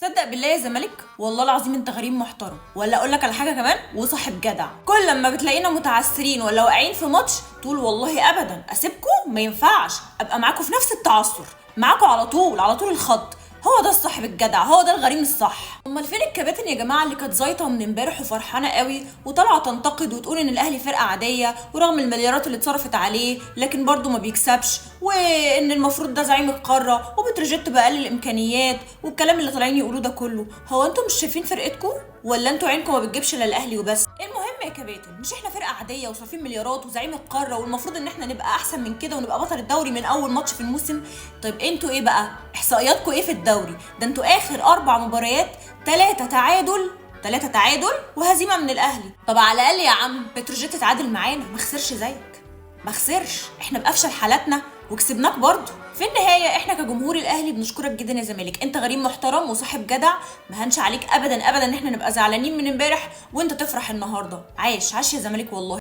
تصدق بالله يا زمالك، والله العظيم انت غريب محترم. ولا اقول لك على حاجه كمان، وصاحب جدع. كل لما بتلاقينا متعثرين ولا واقعين في ماتش تقول والله ابدا اسيبكم، ما ينفعش ابقى معاكم في نفس التعثر، معاكم على طول على طول الخط. هو ده الصاحب الجدع، هو ده الغريم الصح. امال فين الكباتن يا جماعه اللي كانت زايطه من امبارح وفرحانه قوي وطالعه تنتقد وتقول ان الاهلي فرقه عاديه ورغم المليارات اللي اتصرفت عليه لكن برضه ما بيكسبش، وان المفروض ده زعيم القاره وبتروجيت باقل الامكانيات والكلام اللي طالعين يقولوه ده كله؟ هو انتوا مش شايفين فرقتكم ولا انتوا عينكم ما بتجيبش الا الاهلي وبس؟ المهم يا كباتن، مش احنا فرقه عاديه وصارفين مليارات وزعيم القاره والمفروض ان احنا نبقى احسن من كده ونبقى بطل الدوري من اول ماتش في الموسم؟ طيب انتوا ايه بقى احصائياتكم ايه في الدوري ده؟ انتوا اخر 4 مباريات 3 تعادل، 3 تعادل وهزيمه من الاهلي. طب على الاقل يا عم بتروجيت اتعادل معانا، ما خسرش زيك، ما خسرش، احنا بافشل حالاتنا وكسبناك برضه. في النهايه احنا كجمهور الاهلي بنشكرك جدا يا زمالك، انت غريم محترم وصاحب جدع، ما هنش عليك ابدا ابدا ان احنا نبقى زعلانين من امبارح وانت تفرح النهارده. عاش عاش يا زمالك والله.